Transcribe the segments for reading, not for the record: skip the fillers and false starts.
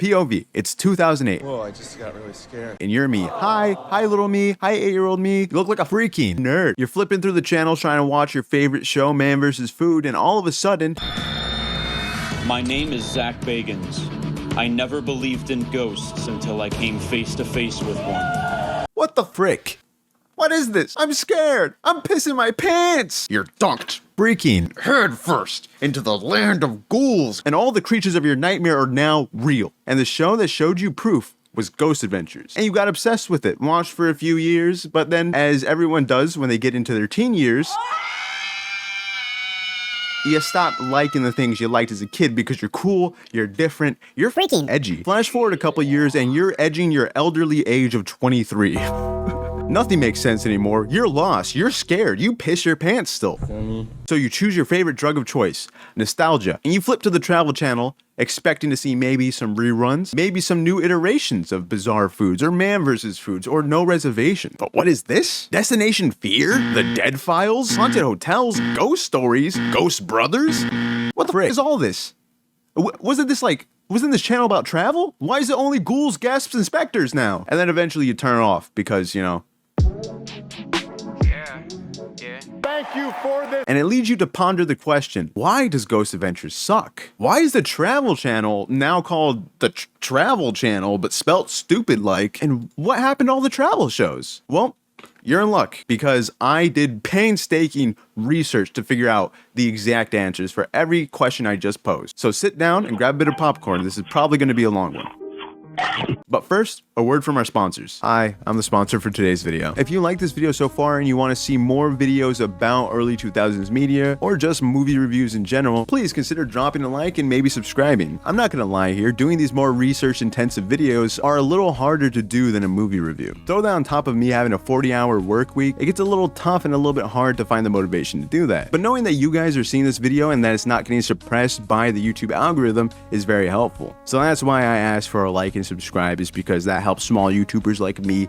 POV, it's 2008. Whoa, I just got really scared. And you're me. Hi little me. Hi 8-year-old me. You look like a freaking nerd. You're flipping through the channels trying to watch your favorite show, Man vs. Food, and all of a sudden... My name is Zak Bagans. I never believed in ghosts until I came face to face with one. What the frick? What is this? I'm scared. I'm pissing my pants. You're dunked. Freaking head first into the land of ghouls. And all the creatures of your nightmare are now real. And the show that showed you proof was Ghost Adventures. And you got obsessed with it. Watched for a few years, but then, as everyone does when they get into their teen years, you stop liking the things you liked as a kid because you're cool, you're different, you're freaking edgy. Flash forward a couple years and you're edging your elderly age of 23. Nothing makes sense anymore. You're lost. You're scared. You piss your pants still. So you choose your favorite drug of choice, nostalgia, and you flip to the Travel Channel expecting to see maybe some reruns, maybe some new iterations of Bizarre Foods or Man vs. Foods or No Reservation. But what is this? Destination Fear? The Dead Files? Haunted Hotels? Ghost Stories? Ghost Brothers? What the frick is all this? Wasn't this channel about travel? Why is it only ghouls, gasps, and specters now? And then eventually you turn it off because, you know. Thank you for this. And it leads you to ponder the question, why does Ghost Adventures suck? Why is the Travel Channel now called the Travel Channel, but spelt stupid-like? And what happened to all the travel shows? Well, you're in luck, because I did painstaking research to figure out the exact answers for every question I just posed. So sit down and grab a bit of popcorn. This is probably going to be a long one. But first, a word from our sponsors. Hi, I'm the sponsor for today's video. If you like this video so far and you want to see more videos about early 2000s media or just movie reviews in general, please consider dropping a like and maybe subscribing. I'm not gonna lie here, doing these more research intensive videos are a little harder to do than a movie review. Throw that on top of me having a 40-hour work week, it gets a little tough and a little bit hard to find the motivation to do that. But knowing that you guys are seeing this video and that it's not getting suppressed by the YouTube algorithm is very helpful. So that's why I asked for a like and subscribe, is because that helps small YouTubers like me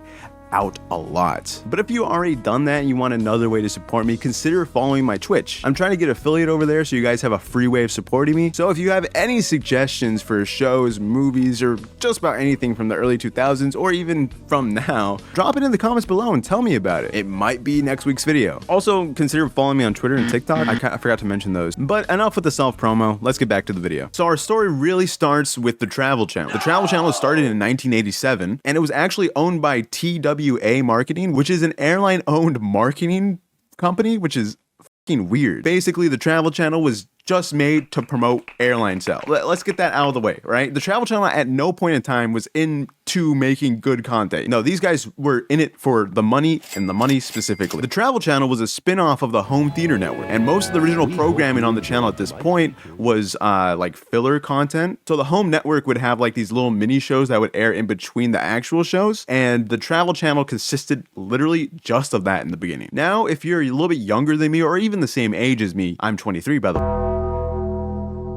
out a lot. But if you already done that and you want another way to support me, consider following my Twitch. I'm trying to get affiliate over there so you guys have a free way of supporting me. So if you have any suggestions for shows, movies, or just about anything from the early 2000s or even from now, drop it in the comments below and tell me about it. It might be next week's video. Also, consider following me on Twitter and TikTok. I forgot to mention those. But enough with the self-promo. Let's get back to the video. So our story really starts with the Travel Channel. The Travel Channel was started in 1987, and it was actually owned by TRVL Marketing, which is an airline-owned marketing company, which is fucking weird. Basically, the Travel Channel was just made to promote airline sales. Let's get that out of the way, right? The Travel Channel at no point in time was into making good content. No, these guys were in it for the money, and the money specifically. The Travel Channel was a spin-off of the Home Theater Network, and most of the original programming on the channel at this point was like filler content. So the Home Network would have like these little mini shows that would air in between the actual shows, and the Travel Channel consisted literally just of that in the beginning. Now, if you're a little bit younger than me, or even the same age as me, I'm 23 by the way,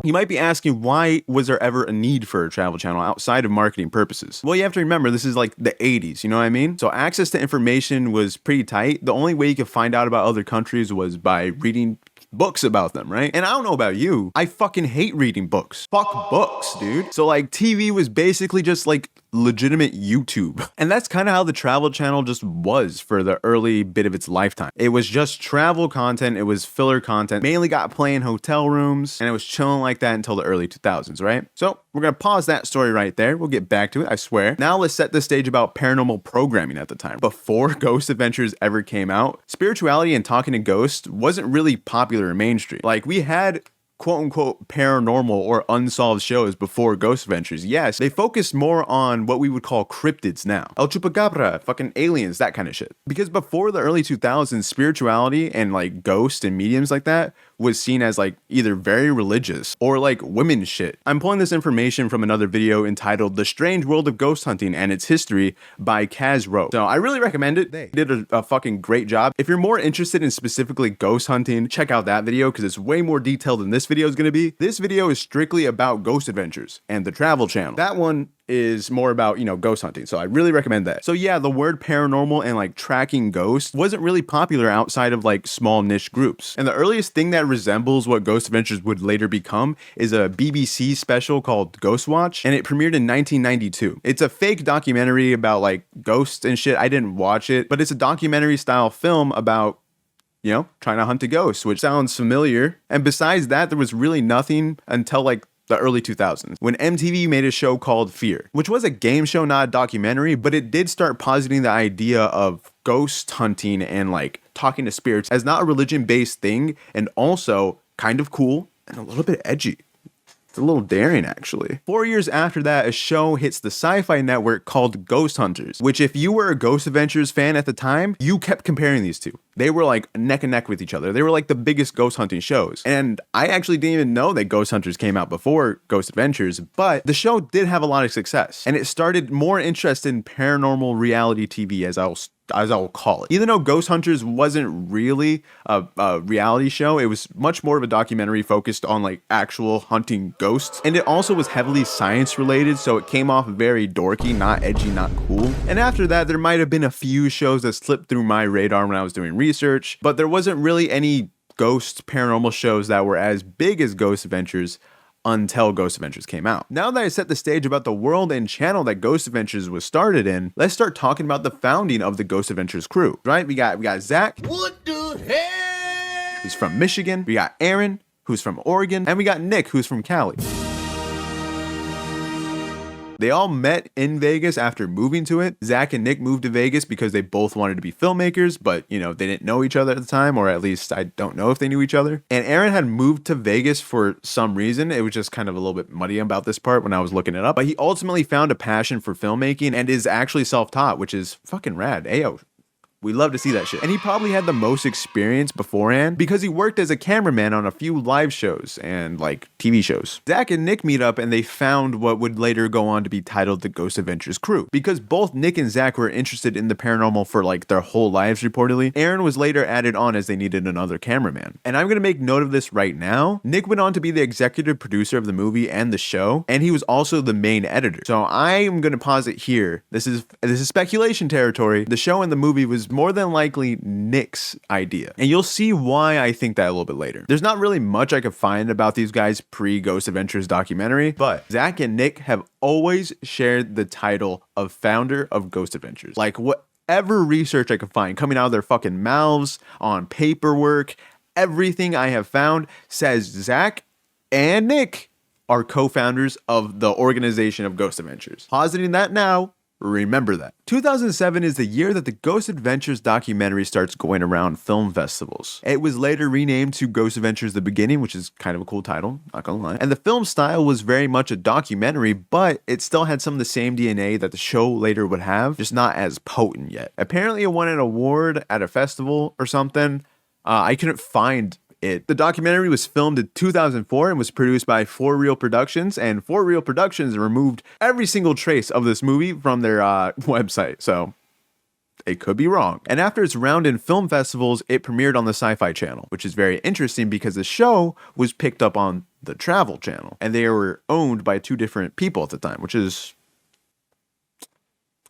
you might be asking, why was there ever a need for a travel channel outside of marketing purposes? Well, you have to remember, this is like the 80s, you know what I mean? So access to information was pretty tight. The only way you could find out about other countries was by reading books about them, right? And I don't know about you, I fucking hate reading books. Fuck books, dude. So like TV was basically just like legitimate YouTube. And that's kind of how the Travel Channel just was for the early bit of its lifetime. It was just travel content, it was filler content, mainly got play in hotel rooms, and it was chilling like that until the early 2000s, right? So we're gonna pause that story right there. We'll get back to it, I swear. Now let's set the stage about paranormal programming at the time. Before Ghost Adventures ever came out, spirituality and talking to ghosts wasn't really popular in mainstream. Like, we had quote-unquote paranormal or unsolved shows before Ghost Adventures. Yes, they focused more on what we would call cryptids now. El Chupacabra, fucking aliens, that kind of shit. Because before the early 2000s, spirituality and like ghosts and mediums like that was seen as like either very religious or like women shit. I'm pulling this information from another video entitled The Strange World of Ghost Hunting and Its History by Kaz Rowe. So I really recommend it. They did a fucking great job. If you're more interested in specifically ghost hunting, check out that video because it's way more detailed than this video is going to be. This video is strictly about Ghost Adventures and the Travel Channel. That one is more about, you know, ghost hunting. So I really recommend that. So yeah, the word paranormal and like tracking ghosts wasn't really popular outside of like small niche groups. And the earliest thing that resembles what Ghost Adventures would later become is a BBC special called Ghost Watch, and it premiered in 1992. It's a fake documentary about like ghosts and shit. I didn't watch it, but it's a documentary style film about, you know, trying to hunt a ghost, which sounds familiar. And besides that, there was really nothing until like the early 2000s, when MTV made a show called Fear, which was a game show, not a documentary, but it did start positing the idea of ghost hunting and like talking to spirits as not a religion-based thing, and also kind of cool and a little bit edgy. It's a little daring, actually. 4 years after that, a show hits the Sci-Fi Network called Ghost Hunters, which if you were a Ghost Adventures fan at the time, you kept comparing these two. They were like neck and neck with each other. They were like the biggest ghost hunting shows. And I actually didn't even know that Ghost Hunters came out before Ghost Adventures, but the show did have a lot of success. And it started more interest in paranormal reality TV, as I'll call it. Even though Ghost Hunters wasn't really a reality show, it was much more of a documentary focused on like actual hunting ghosts. And it also was heavily science related, so it came off very dorky, not edgy, not cool. And after that, there might have been a few shows that slipped through my radar when I was doing research, but there wasn't really any ghost paranormal shows that were as big as Ghost Adventures until Ghost Adventures came out. Now that I set the stage about the world and channel that Ghost Adventures was started in, let's start talking about the founding of the Ghost Adventures crew, right? We got Zach. What the hell? Who's from Michigan. We got Aaron, who's from Oregon, and we got Nick, who's from Cali. They all met in Vegas after moving to it. Zach and Nick moved to Vegas because they both wanted to be filmmakers, but, you know, they didn't know each other at the time, or at least I don't know if they knew each other. And Aaron had moved to Vegas for some reason. It was just kind of a little bit muddy about this part when I was looking it up. But he ultimately found a passion for filmmaking and is actually self-taught, which is fucking rad. Ayo. We love to see that shit. And he probably had the most experience beforehand because he worked as a cameraman on a few live shows and like TV shows. Zach and Nick meet up and they found what would later go on to be titled the Ghost Adventures crew. Because both Nick and Zach were interested in the paranormal for like their whole lives reportedly, Aaron was later added on as they needed another cameraman. And I'm gonna make note of this right now. Nick went on to be the executive producer of the movie and the show, and he was also the main editor. So I am gonna pause it here. This is speculation territory. The show and the movie was more than likely Nick's idea. And you'll see why I think that a little bit later. There's not really much I could find about these guys pre-Ghost Adventures documentary, but Zach and Nick have always shared the title of founder of Ghost Adventures. Like whatever research I could find coming out of their fucking mouths, on paperwork, everything I have found says Zach and Nick are co-founders of the organization of Ghost Adventures. Positing that now, remember that. 2007 is the year that the Ghost Adventures documentary starts going around film festivals. It was later renamed to Ghost Adventures The Beginning, which is kind of a cool title, not gonna lie. And the film style was very much a documentary, but it still had some of the same DNA that the show later would have, just not as potent yet. Apparently it won an award at a festival or something. I couldn't find it. The documentary was filmed in 2004 and was produced by 4 Real Productions, and 4 Real Productions removed every single trace of this movie from their website, so it could be wrong. And after its round in film festivals, it premiered on the Sci-Fi Channel, which is very interesting because the show was picked up on the Travel Channel, and they were owned by 2 different people at the time, which is...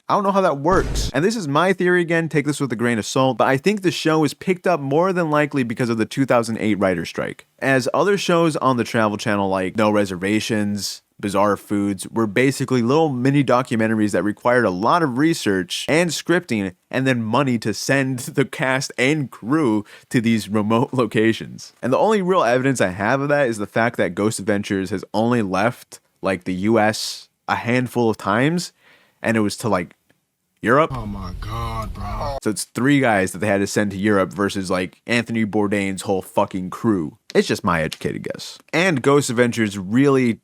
I don't know how that works. And this is my theory again, take this with a grain of salt, but I think the show was picked up more than likely because of the 2008 writer's strike. As other shows on the Travel Channel like No Reservations, Bizarre Foods were basically little mini documentaries that required a lot of research and scripting and then money to send the cast and crew to these remote locations. And the only real evidence I have of that is the fact that Ghost Adventures has only left like the US a handful of times, and it was to like Europe. Oh my God, bro. So it's 3 guys that they had to send to Europe versus like Anthony Bourdain's whole fucking crew. It's just my educated guess. And Ghost Adventures really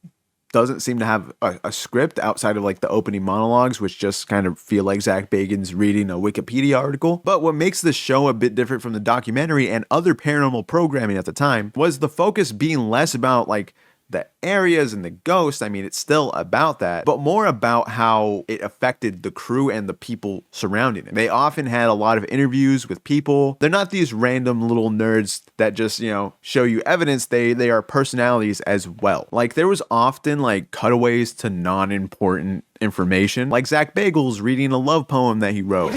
doesn't seem to have a script outside of like the opening monologues, which just kind of feel like Zak Bagans reading a Wikipedia article. But what makes the show a bit different from the documentary and other paranormal programming at the time was the focus being less about like the areas and the ghosts, I mean, it's still about that, but more about how it affected the crew and the people surrounding it. They often had a lot of interviews with people. They're not these random little nerds that just, show you evidence. They are personalities as well. Like, there was often like cutaways to non-important information, like Zak Bagans reading a love poem that he wrote.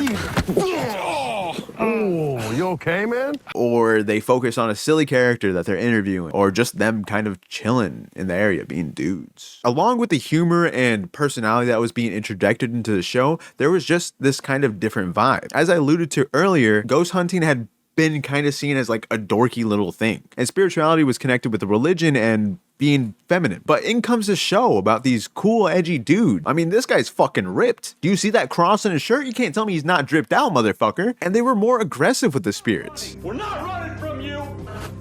Oh, you okay, man? Or they focus on a silly character that they're interviewing, or just them kind of chilling in the area, being dudes. Along with the humor and personality that was being introduced into the show, there was just this kind of different vibe. As I alluded to earlier, ghost hunting had been kind of seen as like a dorky little thing, and spirituality was connected with the religion and being feminine. But in comes a show about these cool, edgy dudes. I mean, this guy's fucking ripped. Do you see that cross on his shirt? You can't tell me he's not dripped out, motherfucker. And they were more aggressive with the spirits. We're not running from you.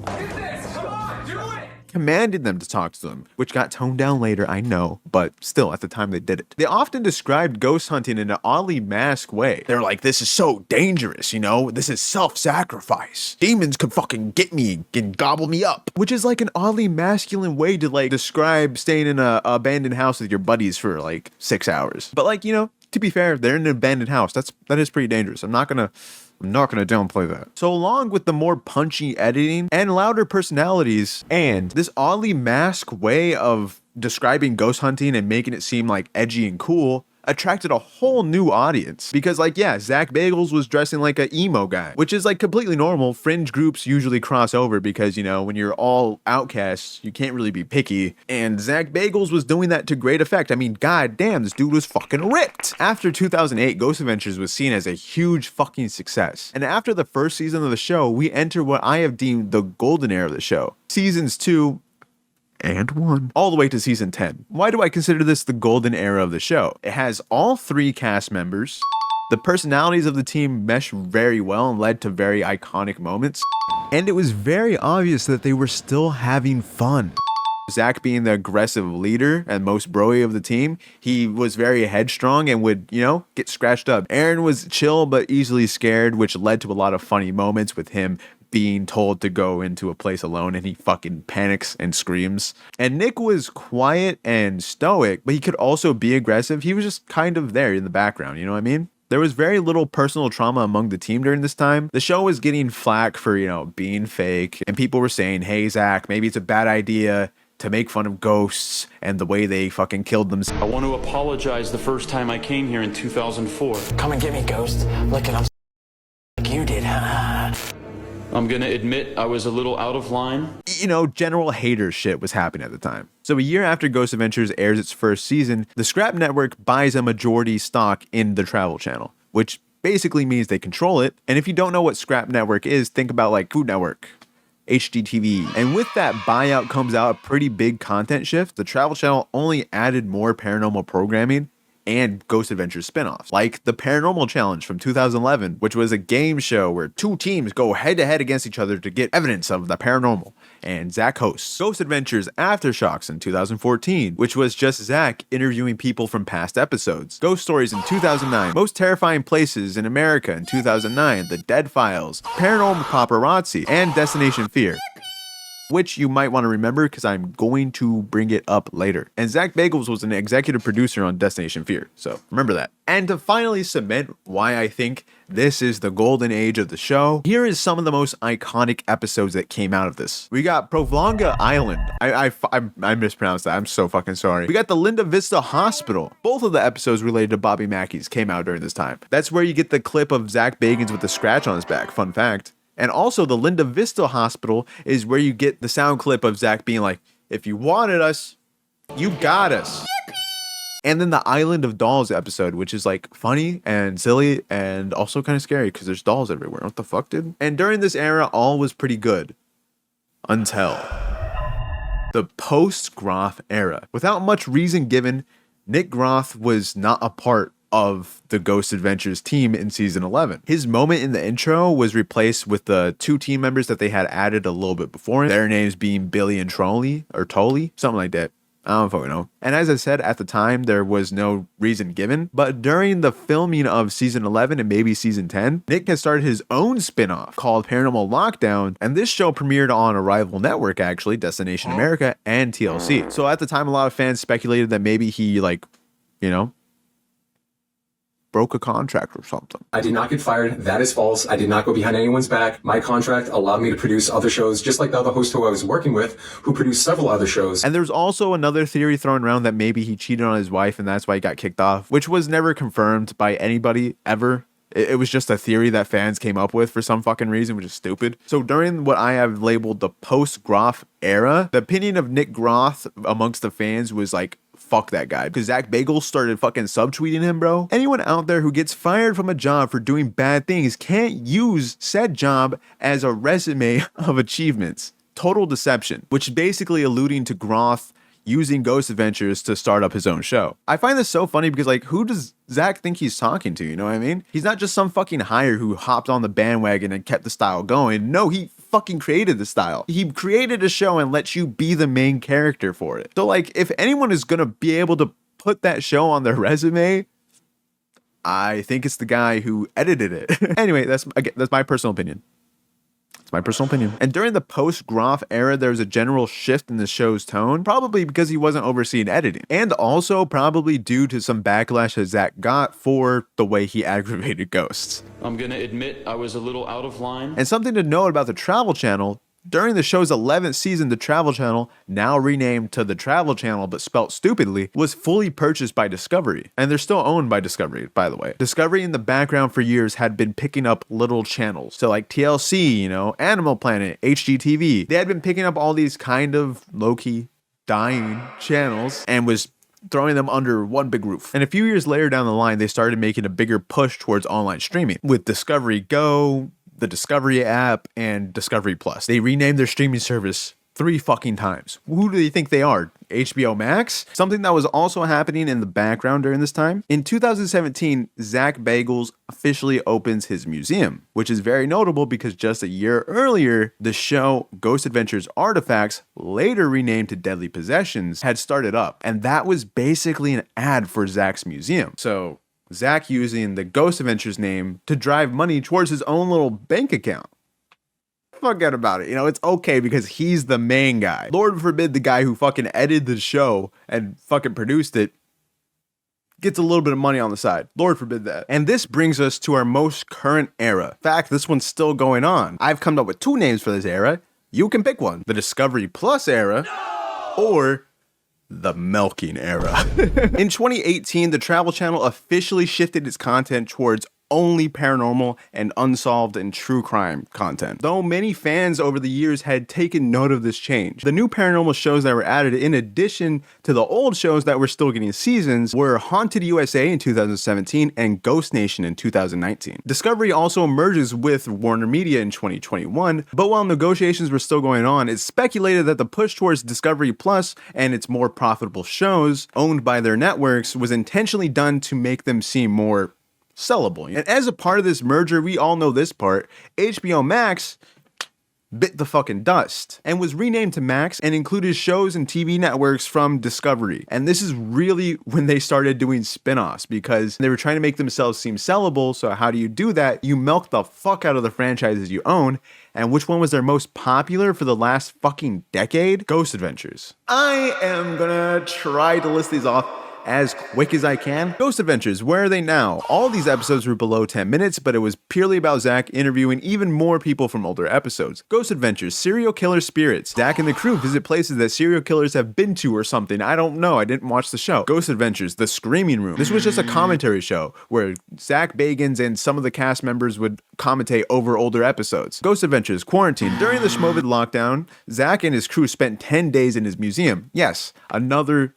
Do this! Come on, do it! Commanded them to talk to them, which got toned down later, I know, but still, at the time they did it. They often described ghost hunting in an oddly masked way. They're like, this is so dangerous, this is self-sacrifice. Demons could fucking get me and gobble me up. Which is like an oddly masculine way to like describe staying in a abandoned house with your buddies for like 6 hours. But like, to be fair, they're in an abandoned house. That is pretty dangerous. I'm not gonna downplay that. So along with the more punchy editing and louder personalities and this oddly masked way of describing ghost hunting and making it seem like edgy and cool, attracted a whole new audience. Because Zak Bagans was dressing like an emo guy, which is like completely normal. Fringe groups usually cross over because, when you're all outcasts, you can't really be picky. And Zak Bagans was doing that to great effect. I mean, goddamn, this dude was fucking ripped. After 2008, Ghost Adventures was seen as a huge fucking success. And after the first season of the show, we enter what I have deemed the golden era of the show. Seasons 2 and 1, all the way to season 10. Why do I consider this the golden era of the show? It has all 3 cast members. The personalities of the team mesh very well and led to very iconic moments. And it was very obvious that they were still having fun. Zak being the aggressive leader and most broy of the team, he was very headstrong and would, get scratched up. Aaron was chill but easily scared, which led to a lot of funny moments with him being told to go into a place alone and he fucking panics and screams. And Nick was quiet and stoic, but he could also be aggressive. He was just kind of there in the background, you know what I mean? There was very little personal trauma among the team during this time. The show was getting flack for, being fake, and people were saying, hey, Zak, maybe it's a bad idea to make fun of ghosts and the way they fucking killed them. I want to apologize the first time I came here in 2004. Come and get me, Ghost. Look at him like you did, huh? I'm gonna admit I was a little out of line. General hater shit was happening at the time. So a year after Ghost Adventures airs its first season, the Scrap Network buys a majority stock in the Travel Channel, which basically means they control it. And if you don't know what Scrap Network is, think about like Food Network, HGTV. And with that buyout comes out a pretty big content shift. The Travel Channel only added more paranormal programming and Ghost Adventures spinoffs, like the Paranormal Challenge from 2011, which was a game show where 2 teams go head-to-head against each other to get evidence of the paranormal, and Zak hosts. Ghost Adventures Aftershocks in 2014, which was just Zak interviewing people from past episodes. Ghost Stories in 2009, Most Terrifying Places in America in 2009, The Dead Files, Paranormal Paparazzi, and Destination Fear, which you might want to remember because I'm going to bring it up later. And Zak Bagans was an executive producer on Destination Fear, so remember that. And to finally cement why I think this is the golden age of the show, here is some of the most iconic episodes that came out of this. We got Provanga Island. I mispronounced that. I'm so fucking sorry. We got the Linda Vista Hospital. Both of the episodes related to Bobby Mackey's came out during this time. That's where you get the clip of Zak Bagans with the scratch on his back. Fun fact. And also the Linda Vista Hospital is where you get the sound clip of Zak being like, if you wanted us, you got us. And then the Island of Dolls episode, which is like funny and silly and also kind of scary because there's dolls everywhere. What the fuck, dude? And during this era, all was pretty good. Until the post-groff era. Without much reason given, Nick Groff was not a part of the Ghost Adventures team in season 11. His moment in the intro was replaced with the 2 team members that they had added a little bit before, their names being Billy and Tolley, something like that. I don't fucking know. And as I said, at the time, there was no reason given. But during the filming of season 11 and maybe season 10, Nick has started his own spin-off called Paranormal Lockdown. And this show premiered on a rival network, actually, Destination America and TLC. So at the time, a lot of fans speculated that maybe he, like, you know, broke a contract or something. I did not get fired. That is false. I did not go behind anyone's back. My contract allowed me to produce other shows, just like the other host who I was working with, who produced several other shows. And there's also another theory thrown around that maybe he cheated on his wife and that's why he got kicked off, which was never confirmed by anybody ever. It was just a theory that fans came up with for some fucking reason, which is stupid. So during what I have labeled the post-groff era, the opinion of Nick Groff amongst the fans was like, fuck that guy. Because Zak Bagans started fucking subtweeting him, bro. Anyone out there who gets fired from a job for doing bad things can't use said job as a resume of achievements. Total deception, which is basically alluding to Groff using Ghost Adventures to start up his own show. I find this so funny because, like, who does Zach think he's talking to? You know what I mean? He's not just some fucking hire who hopped on the bandwagon and kept the style going. No, he fucking created the style. He created a show and lets you be the main character for it. So, like, if anyone is gonna be able to put that show on their resume, I think it's the guy who edited it. Anyway, that's my personal opinion. It's my personal opinion. And during the post-Groff era, there was a general shift in the show's tone, probably because he wasn't overseeing editing, and also probably due to some backlash that Zach got for the way he aggravated ghosts. I'm gonna admit I was a little out of line. And something to note about the Travel Channel, during the show's 11th season, the Travel Channel, now renamed to the Travel Channel but spelt stupidly, was fully purchased by Discovery. And they're still owned by Discovery, by the way. Discovery in the background for years had been picking up little channels. So like TLC, you know, Animal Planet, HGTV. They had been picking up all these kind of low-key dying channels and was throwing them under one big roof. And a few years later down the line, they started making a bigger push towards online streaming with Discovery Go, the Discovery app, and Discovery Plus. They renamed their streaming service 3 fucking times. Who do they think they are? HBO Max? Something that was also happening in the background during this time. In 2017, Zak Bagans officially opens his museum, which is very notable because just a year earlier, the show Ghost Adventures Artifacts, later renamed to Deadly Possessions, had started up. And that was basically an ad for Zak's museum. So Zach using the Ghost Adventures name to drive money towards his own little bank account. Forget about it. You know, it's okay because he's the main guy. Lord forbid the guy who fucking edited the show and fucking produced it gets a little bit of money on the side. Lord forbid that. And this brings us to our most current era. In fact, this one's still going on. I've come up with 2 names for this era. You can pick one. The Discovery Plus era or the milking era. In 2018, the Travel Channel officially shifted its content towards only paranormal and unsolved and true crime content. Though many fans over the years had taken note of this change. The new paranormal shows that were added in addition to the old shows that were still getting seasons were Haunted USA in 2017 and Ghost Nation in 2019. Discovery also merges with Warner Media in 2021, but while negotiations were still going on, it's speculated that the push towards Discovery Plus and its more profitable shows owned by their networks was intentionally done to make them seem more sellable. And as a part of this merger, we all know this part, HBO Max bit the fucking dust and was renamed to Max and included shows and TV networks from Discovery. And this is really when they started doing spin-offs because they were trying to make themselves seem sellable. So how do you do that? You milk the fuck out of the franchises you own. And which one was their most popular for the last fucking decade? Ghost Adventures. I am gonna try to list these off as quick as I can. Ghost Adventures, where are they now? All these episodes were below 10 minutes, but it was purely about Zach interviewing even more people from older episodes. Ghost Adventures, serial killer spirits. Zach and the crew visit places that serial killers have been to or something. I don't know, I didn't watch the show. Ghost Adventures, the Screaming Room. This was just a commentary show where Zak Bagans and some of the cast members would commentate over older episodes. Ghost Adventures, Quarantine. During the Schmovid lockdown, Zach and his crew spent 10 days in his museum. Yes, another.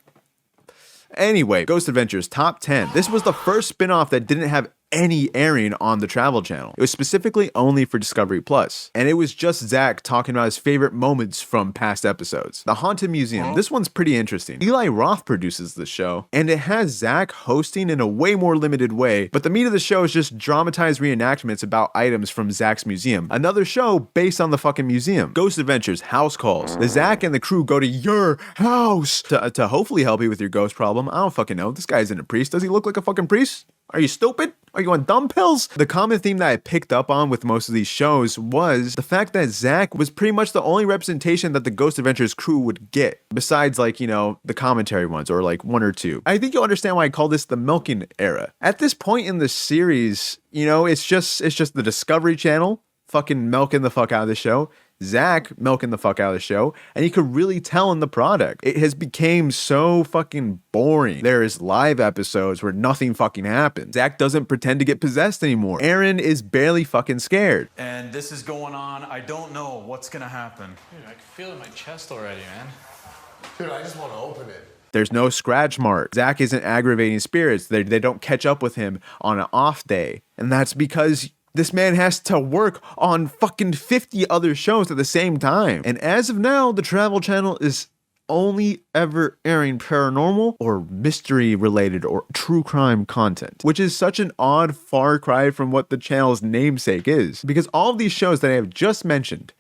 Anyway, Ghost Adventures Top 10. This was the first spin-off that didn't have any airing on the Travel Channel. It was specifically only for Discovery Plus, and it was just Zak talking about his favorite moments from past episodes. The Haunted Museum. This one's pretty interesting. Eli Roth produces the show, and it has Zak hosting in a way more limited way, but the meat of the show is just dramatized reenactments about items from Zak's museum. Another show based on the fucking museum. Ghost Adventures, House Calls. The Zak and the crew go to your house to hopefully help you with your ghost problem. I don't fucking know. This guy isn't a priest. Does he look like a fucking priest? Are you stupid? Are you on dumb pills? The common theme that I picked up on with most of these shows was the fact that Zak was pretty much the only representation that the Ghost Adventures crew would get, besides like, you know, the commentary ones or like one or two. I think you'll understand why I call this the milking era. At this point in the series, you know, it's just the Discovery Channel fucking milking the fuck out of the show. Zak milking the fuck out of the show, and you could really tell in the product. It has become so fucking boring. There's live episodes where nothing fucking happens. Zak doesn't pretend to get possessed anymore. Aaron is barely fucking scared. And this is going on. I don't know what's gonna happen. Dude, I can feel it in my chest already, man. Dude, I just want to open it. There's no scratch mark. Zak isn't aggravating spirits. They don't catch up with him on an off day. And that's because this man has to work on fucking 50 other shows at the same time. And as of now, the Travel Channel is only ever airing paranormal or mystery related or true crime content, which is such an odd far cry from what the channel's namesake is, because all of these shows that I have just mentioned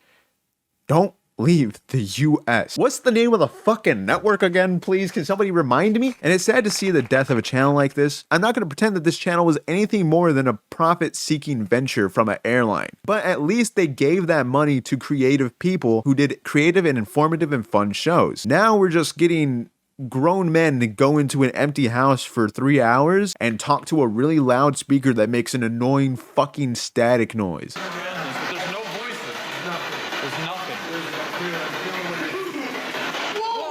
don't leave the US. What's the name of the fucking network again, please? Can somebody remind me? And it's sad to see the death of a channel like this. I'm not going to pretend that this channel was anything more than a profit-seeking venture from an airline, but at least they gave that money to creative people who did creative and informative and fun shows. Now we're just getting grown men to go into an empty house for 3 hours and talk to a really loud speaker that makes an annoying fucking static noise. There's no voices. There's nothing.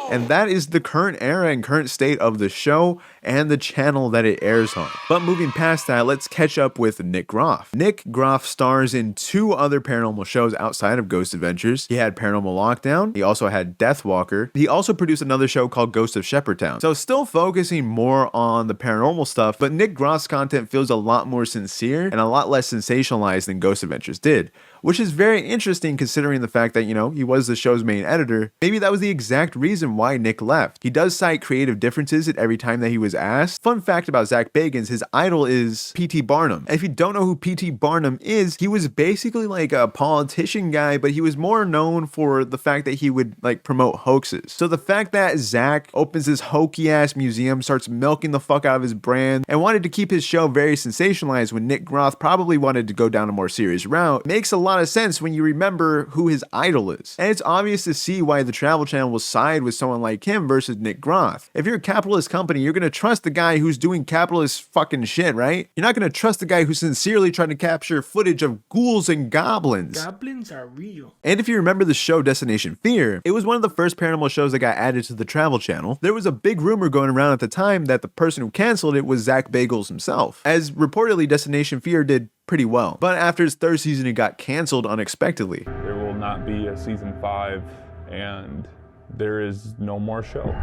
And that is the current era and current state of the show and the channel that it airs on. But moving past that, let's catch up with Nick Groff. Nick Groff stars in 2 other paranormal shows outside of Ghost Adventures. He had Paranormal Lockdown. He also had Deathwalker. He also produced another show called Ghost of Shepherdtown. So still focusing more on the paranormal stuff, but Nick Groff's content feels a lot more sincere and a lot less sensationalized than Ghost Adventures did, which is very interesting considering the fact that, you know, he was the show's main editor. Maybe that was the exact reason why Nick left. He does cite creative differences at every time that he was asked. Fun fact about Zak Bagans, his idol is P.T. Barnum. And if you don't know who P.T. Barnum is, he was basically like a politician guy, but he was more known for the fact that he would like promote hoaxes. So the fact that Zak opens this hokey ass museum, starts milking the fuck out of his brand, and wanted to keep his show very sensationalized when Nick Groff probably wanted to go down a more serious route makes a lot of sense when you remember who his idol is. And it's obvious to see why the Travel Channel will side with someone like him versus Nick Groff. If you're a capitalist company, you're gonna trust the guy who's doing capitalist fucking shit, right? You're not gonna trust the guy who's sincerely trying to capture footage of ghouls and goblins. Goblins are real. And if you remember the show Destination Fear, it was one of the first paranormal shows that got added to the Travel Channel. There was a big rumor going around at the time that the person who canceled it was Zak Bagans himself, as reportedly Destination Fear did pretty well. But after its 3rd season, it got canceled unexpectedly. There will not be a season 5, and there is no more show.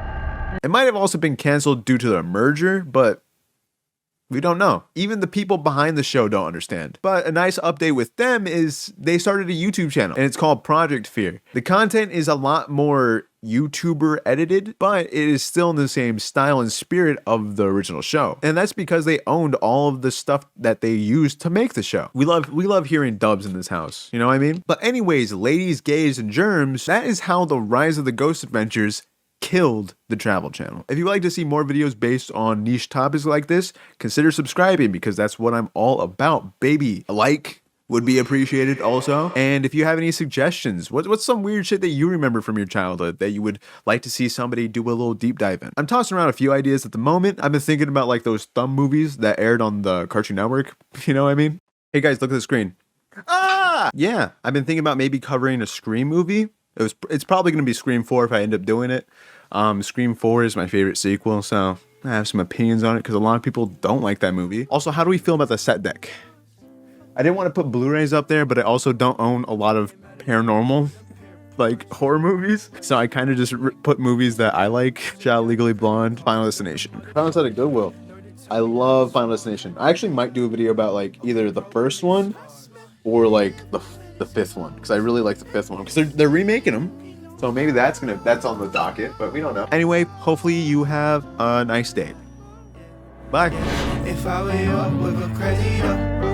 It might have also been canceled due to the merger, but we don't know. Even the people behind the show don't understand. But a nice update with them is they started a YouTube channel, and it's called Project Fear. The content is a lot more YouTuber edited, but it is still in the same style and spirit of the original show. And that's because they owned all of the stuff that they used to make the show. We love hearing dubs in this house, you know what I mean? But anyways, ladies, gays, and germs, that is how the rise of the Ghost Adventures killed the Travel Channel. If you'd like to see more videos based on niche topics like this, consider subscribing because that's what I'm all about, baby. A like would be appreciated also. And if you have any suggestions, what's some weird shit that you remember from your childhood that you would like to see somebody do a little deep dive in? I'm tossing around a few ideas at the moment. I've been thinking about like those thumb movies that aired on the Cartoon Network. You know what I mean? Hey guys, look at the screen. Ah! Yeah, I've been thinking about maybe covering a Scream movie. It's probably going to be Scream 4 if I end up doing it. Scream 4 is my favorite sequel, so I have some opinions on it because a lot of people don't like that movie. Also, how do we feel about the set deck? I didn't want to put Blu-rays up there, but I also don't own a lot of paranormal, like, horror movies. So I kind of just put movies that I like. Shout out Legally Blonde, Final Destination. Found this at a Goodwill. I love Final Destination. I actually might do a video about like either the first one or like the fifth one, because I really like the fifth one, because they're remaking them. So maybe that's on the docket, but we don't know. Anyway, hopefully you have a nice day. Bye. If I were you, I would go crazy,